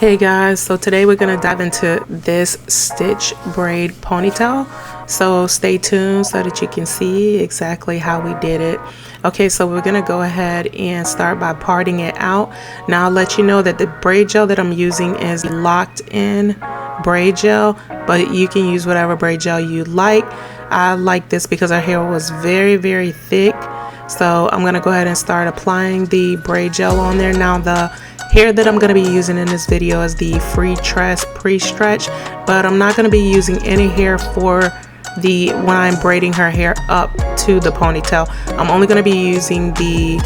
Hey guys, so today we're going to dive into this stitch braid ponytail, so stay tuned so that you can see exactly how we did it. Okay, so we're going to go ahead and start by parting it out. Now I'll let you know that the braid gel that I'm using is locked in braid gel, but you can use whatever braid gel you like. I like this because our hair was very thick, so I'm going to go ahead and start applying the braid gel on there. Now the hair that I'm going to be using in this video is the fretress pre-stretch, but I'm not going to be using any hair for when I'm braiding her hair up to the ponytail. I'm only going to be using the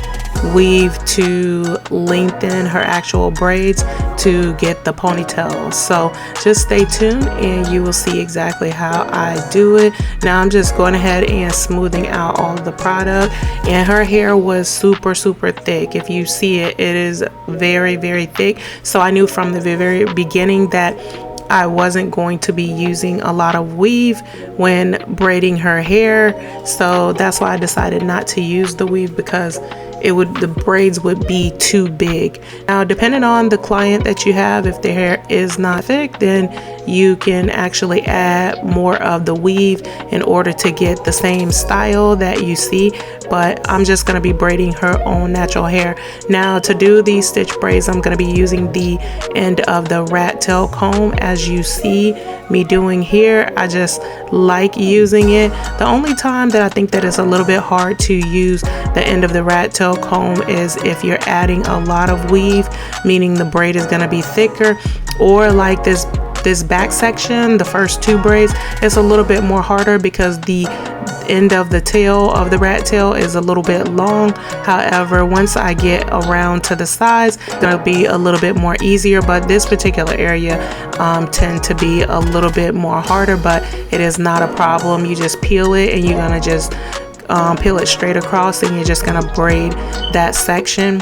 weave to lengthen her actual braids to get the ponytail. So just stay tuned and you will see exactly how I do it. Now I'm just going ahead and smoothing out all of the product, and her hair was super thick. If you see it, it is very thick. So I knew from the very beginning that I wasn't going to be using a lot of weave when braiding her hair, so that's why I decided not to use the weave, because the braids would be too big. Now depending on the client that you have, if their hair is not thick, then you can actually add more of the weave in order to get the same style that you see, but I'm just going to be braiding her own natural hair. Now to do these stitch braids, I'm going to be using the end of the rat tail comb, as you see me doing here. I just like using it. The only time that I think that it's a little bit hard to use the end of the rat tail comb is if you're adding a lot of weave, meaning the braid is going to be thicker, or like this back section, the first two braids, it's a little bit more harder because the end of the tail of the rat tail is a little bit long. However, once I get around to the sides, it'll be a little bit more easier, but this particular area tend to be a little bit more harder, but it is not a problem. You just peel it and you're gonna just peel it straight across, and you're just gonna braid that section.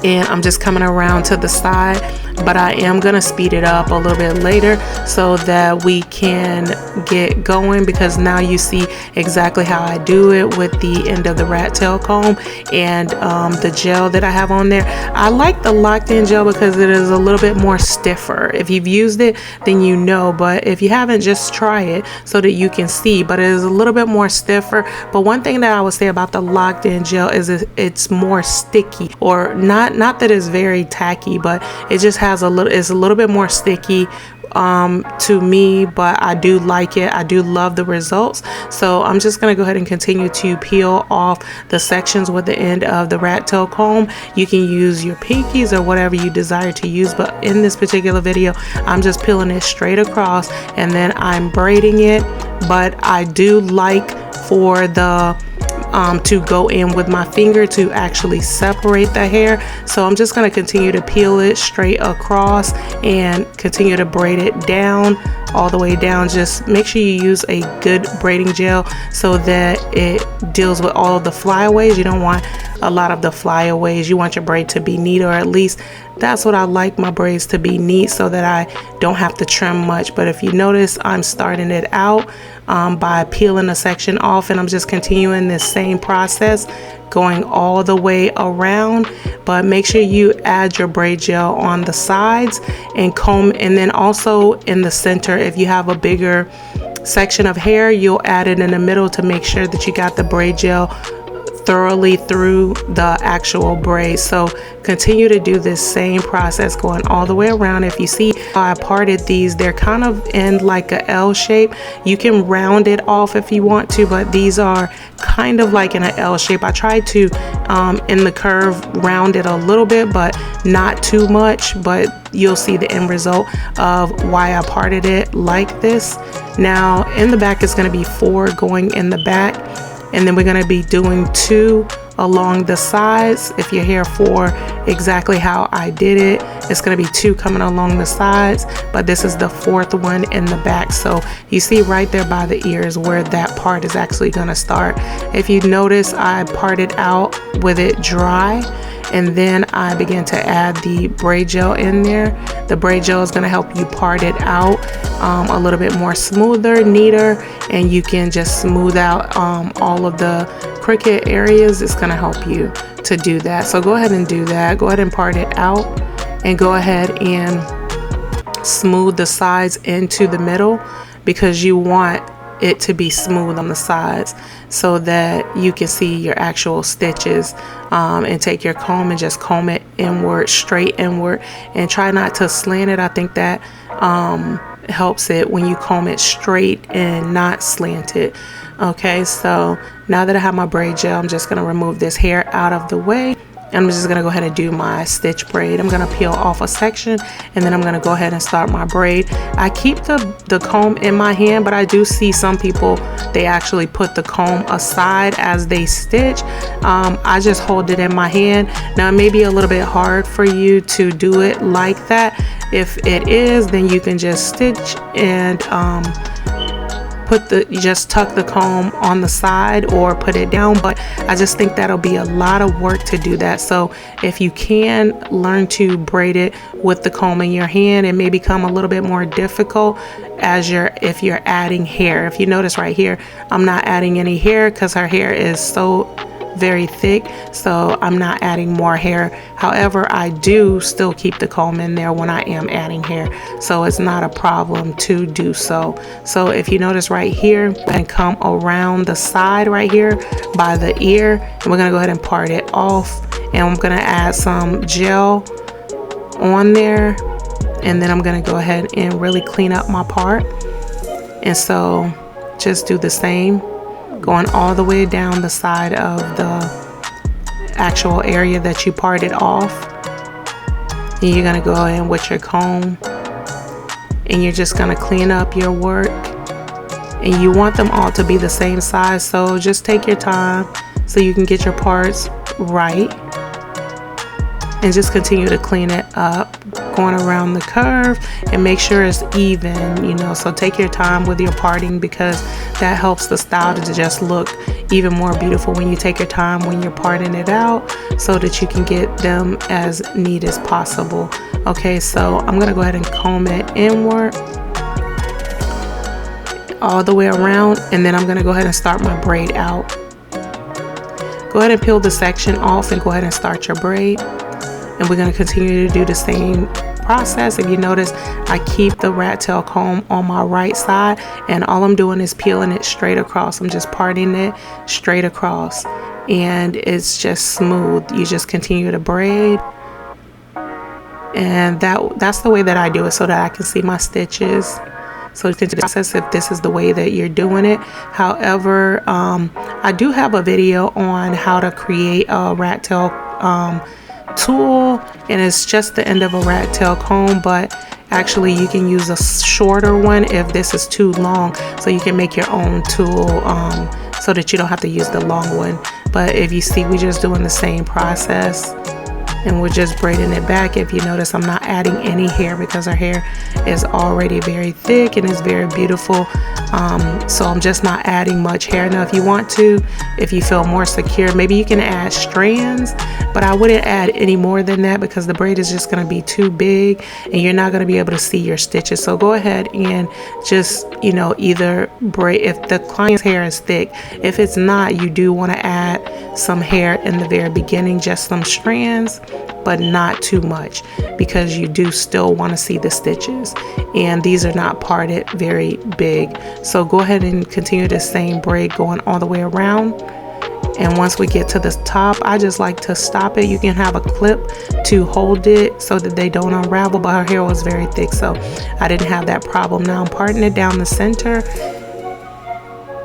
And I'm just coming around to the side, but I am gonna speed it up a little bit later so that we can get going, because now you see exactly how I do it with the end of the rat tail comb and the gel that I have on there. I like the locked in gel because it is a little bit more stiffer. If you've used it, then you know, but if you haven't, just try it so that you can see. But it is a little bit more stiffer. But one thing that I would say about the locked in gel is it's more sticky, or not that it's very tacky, but it just has it's a little bit more sticky to me, but I do like it. I do love the results. So I'm just going to go ahead and continue to peel off the sections with the end of the rat tail comb. You can use your pinkies or whatever you desire to use, but in this particular video, I'm just peeling it straight across and then I'm braiding it. But I do like for the to go in with my finger to actually separate the hair. So I'm just going to continue to peel it straight across and continue to braid it down, all the way down. Just make sure you use a good braiding gel so that it deals with all of the flyaways. You don't want a lot of the flyaways. You want your braid to be neat, or at least that's what I like my braids to be, neat, so that I don't have to trim much. But if you notice, I'm starting it out by peeling a section off, and I'm just continuing this same process going all the way around. But make sure you add your braid gel on the sides and comb, and then also in the center. If you have a bigger section of hair, you'll add it in the middle to make sure that you got the braid gel thoroughly through the actual braid. So continue to do this same process going all the way around. If you see how I parted these, they're kind of in like a L shape. You can round it off if you want to, but these are kind of like in an L shape. I tried to in the curve round it a little bit, but not too much, but you'll see the end result of why I parted it like this. Now in the back is going to be 4 going in the back, and then we're going to be doing 2 along the sides. If you're here for exactly how I did it, it's going to be 2 coming along the sides, but this is the 4th one in the back. So you see right there by the ears where that part is actually going to start. If you notice, I parted out with it dry, and then I began to add the braid gel in there. The braid gel is going to help you part it out a little bit more smoother, neater, and you can just smooth out all of the crooked areas. It's going to help you to do that. So go ahead and do that. Go ahead and part it out, and go ahead and smooth the sides into the middle, because you want it to be smooth on the sides so that you can see your actual stitches. And take your comb and just comb it inward, straight inward, and try not to slant it. I think that helps it when you comb it straight and not slanted. Okay, so now that I have my braid gel, I'm just going to remove this hair out of the way. I'm just going to go ahead and do my stitch braid. I'm going to peel off a section, and then I'm going to go ahead and start my braid. I keep the comb in my hand, but I do see some people, they actually put the comb aside as they stitch. I just hold it in my hand. Now it may be a little bit hard for you to do it like that. If it is, then you can just stitch and just tuck the comb on the side or put it down, but I just think that'll be a lot of work to do that. So if you can learn to braid it with the comb in your hand, it may become a little bit more difficult if you're adding hair. If you notice right here, I'm not adding any hair because her hair is so very thick, so I'm not adding more hair. However, I do still keep the comb in there when I am adding hair, so it's not a problem to do so. So if you notice right here, and come around the side right here by the ear, and we're gonna go ahead and part it off, and I'm gonna add some gel on there, and then I'm gonna go ahead and really clean up my part. And so just do the same, going all the way down the side of the actual area that you parted off. And you're gonna go in with your comb, and you're just gonna clean up your work. And you want them all to be the same size, so just take your time so you can get your parts right. And just continue to clean it up, going around the curve, and make sure it's even, you know. So take your time with your parting, because that helps the style to just look even more beautiful when you take your time when you're parting it out, so that you can get them as neat as possible. Okay, so I'm gonna go ahead and comb it inward all the way around, and then I'm gonna go ahead and start my braid out. Go ahead and peel the section off and go ahead and start your braid. And we're going to continue to do the same process. If you notice, I keep the rat tail comb on my right side, and all I'm doing is peeling it straight across. I'm just parting it straight across, and it's just smooth. You just continue to braid, and that's the way that I do it, so that I can see my stitches. So you can process if this is the way that you're doing it. However, I do have a video on how to create a rat tail tool, and it's just the end of a rat tail comb, but actually you can use a shorter one if this is too long, so you can make your own tool so that you don't have to use the long one. But if you see, we're just doing the same process, and we're just braiding it back. If you notice, I'm not adding any hair because her hair is already very thick and is very beautiful. So I'm just not adding much hair. Now if you want to, if you feel more secure, maybe you can add strands, but I wouldn't add any more than that, because the braid is just going to be too big and you're not going to be able to see your stitches. So go ahead and just, you know, either braid if the client's hair is thick. If it's not, you do want to add some hair in the very beginning, just some strands, but not too much, because you do still want to see the stitches, and these are not parted very big. So go ahead and continue the same braid going all the way around. And once we get to the top, I just like to stop it. You can have a clip to hold it so that they don't unravel, but her hair was very thick, so I didn't have that problem. Now I'm parting it down the center,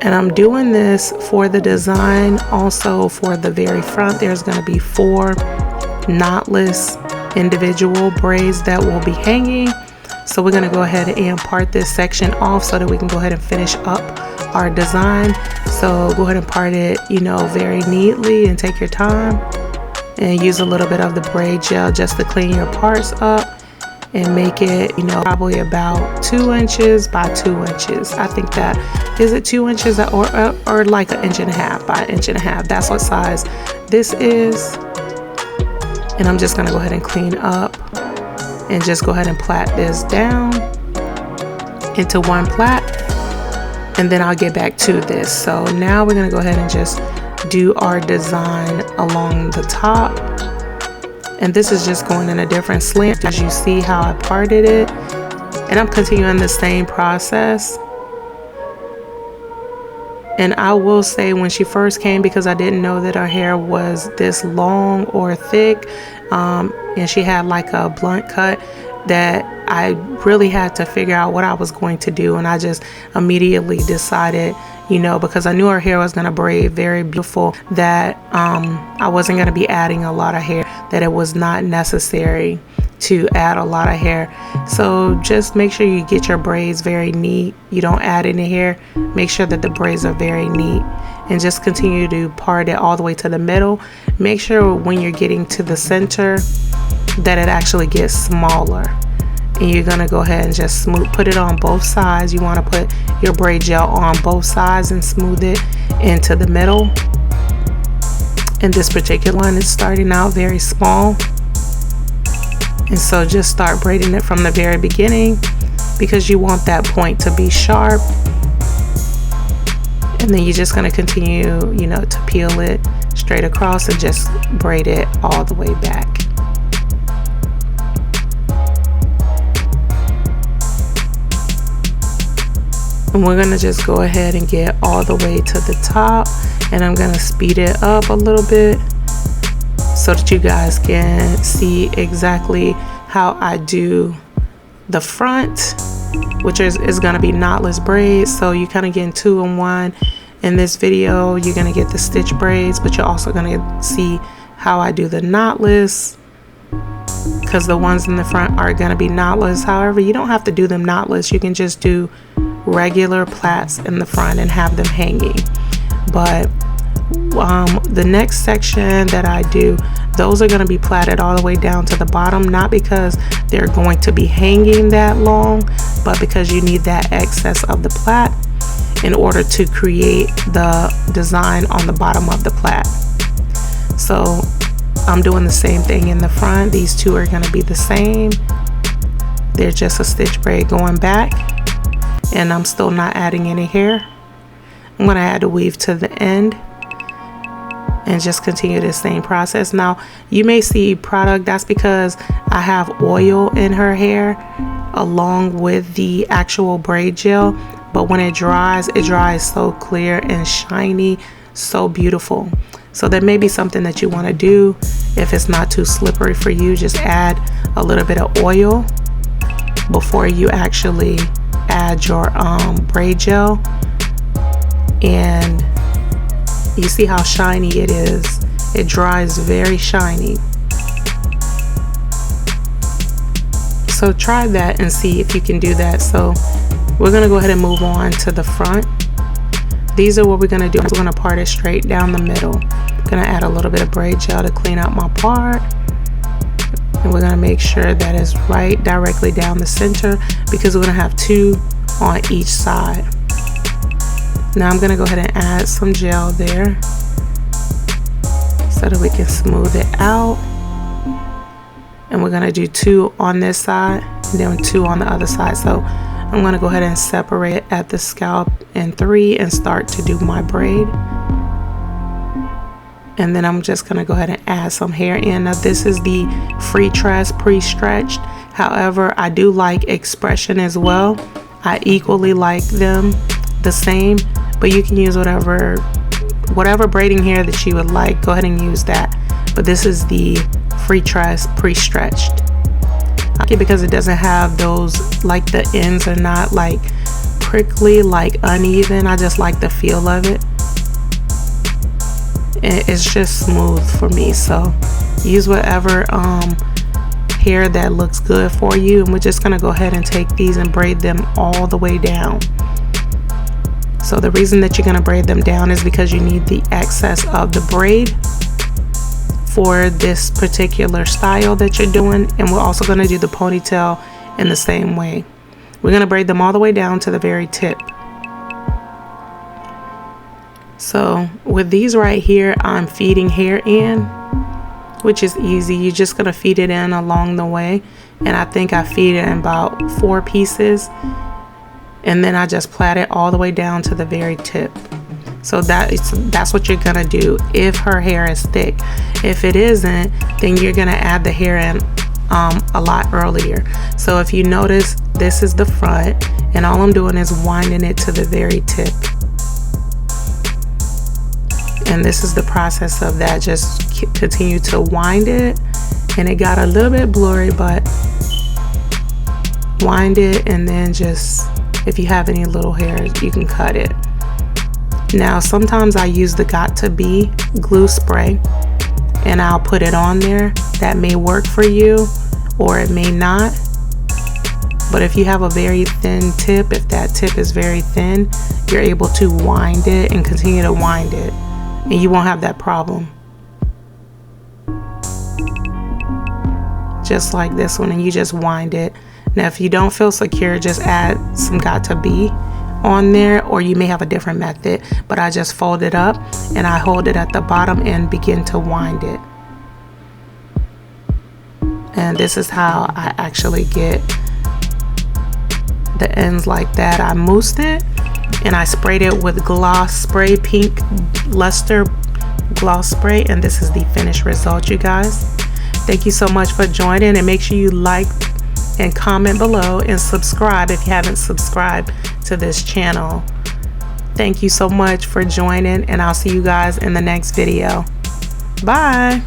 and I'm doing this for the design. Also for the very front, there's going to be 4 knotless individual braids that will be hanging. So we're going to go ahead and part this section off so that we can go ahead and finish up our design. So go ahead and part it, you know, very neatly, and take your time and use a little bit of the braid gel just to clean your parts up and make it, you know, probably about 2 inches by 2 inches. I think that, is it 2 inches or like 1.5 inches by 1.5 inches? That's what size this is. And I'm just going to go ahead and clean up and just go ahead and plait this down into one plait, and then I'll get back to this. So now we're going to go ahead and just do our design along the top, and this is just going in a different slant. As you see how I parted it, And I'm continuing the same process. And I will say, when she first came, because I didn't know that her hair was this long or thick, and she had like a blunt cut, that I really had to figure out what I was going to do. And I just immediately decided, you know, because I knew her hair was going to braid very beautiful, that I wasn't going to be adding a lot of hair, that it was not necessary to add a lot of hair. So just make sure you get your braids very neat. You don't add any hair. Make sure that the braids are very neat, and just continue to part it all the way to the middle. Make sure when you're getting to the center that it actually gets smaller, and you're gonna go ahead and just put it on both sides. You want to put your braid gel on both sides and smooth it into the middle. And this particular one is starting out very small, and so just start braiding it from the very beginning, because you want that point to be sharp. And then you're just going to continue, you know, to peel it straight across and just braid it all the way back. And we're going to just go ahead and get all the way to the top, and I'm going to speed it up a little bit so that you guys can see exactly how I do the front, which is going to be knotless braids. So you kind of getting 2 in 1. In this video, you're going to get the stitch braids, but you're also going to see how I do the knotless, because the ones in the front are going to be knotless. However, you don't have to do them knotless. You can just do regular plaits in the front and have them hanging. But the next section that I do, those are going to be plaited all the way down to the bottom, not because they're going to be hanging that long, but because you need that excess of the plait in order to create the design on the bottom of the plait. So I'm doing the same thing in the front. These two are going to be the same. They're just a stitch braid going back, and I'm still not adding any hair. I'm going to add a weave to the end and just continue the same process. Now you may see product, that's because I have oil in her hair along with the actual braid gel, but when it dries so clear and shiny, so beautiful. So that may be something that you want to do. If it's not too slippery for you, just add a little bit of oil before you actually add your braid gel. And you see how shiny it is. It dries very shiny. So try that and see if you can do that. So we're going to go ahead and move on to the front. These are what we're going to do. We're going to part it straight down the middle. Going to add a little bit of braid gel to clean out my part. And we're going to make sure that it's right directly down the center, because we're going to have 2 on each side. Now I'm going to go ahead and add some gel there so that we can smooth it out. And we're going to do 2 on this side and then 2 on the other side. So I'm going to go ahead and separate it at the scalp in 3 and start to do my braid. And then I'm just going to go ahead and add some hair in. Now this is the fretress pre-stretched. However, I do like expression as well. I equally like them the same, but you can use whatever braiding hair that you would like. Go ahead and use that. But this is the fretress pre-stretched. I like it because it doesn't have those, like the ends are not like prickly, like uneven. I just like the feel of it. And it's just smooth for me. So use whatever hair that looks good for you. And we're just gonna go ahead and take these and braid them all the way down. So the reason that you're going to braid them down is because you need the excess of the braid for this particular style that you're doing. And we're also going to do the ponytail in the same way. We're going to braid them all the way down to the very tip. So with these right here, I'm feeding hair in, which is easy. You're just going to feed it in along the way. And I think I feed it in about 4 pieces. And then I just plait it all the way down to the very tip. So that's what you're gonna do if her hair is thick. If it isn't, then you're gonna add the hair in a lot earlier. So if you notice, this is the front, and all I'm doing is winding it to the very tip. And this is the process of that. Just continue to wind it, and it got a little bit blurry, but wind it, and then just, if you have any little hairs, you can cut it. Now sometimes I use the Got To Be glue spray, and I'll put it on there. That may work for you, or it may not. But if you have a very thin tip, if that tip is very thin, you're able to wind it and continue to wind it, and you won't have that problem. Just like this one, and you just wind it. Now if you don't feel secure, just add some Got To Be on there, or you may have a different method, but I just fold it up and I hold it at the bottom and begin to wind it. And this is how I actually get the ends like that. I moussed it and I sprayed it with gloss spray, pink luster gloss spray, and this is the finished result, you guys. Thank you so much for joining, and make sure you like and comment below and subscribe if you haven't subscribed to this channel. Thank you so much for joining, and I'll see you guys in the next video. Bye.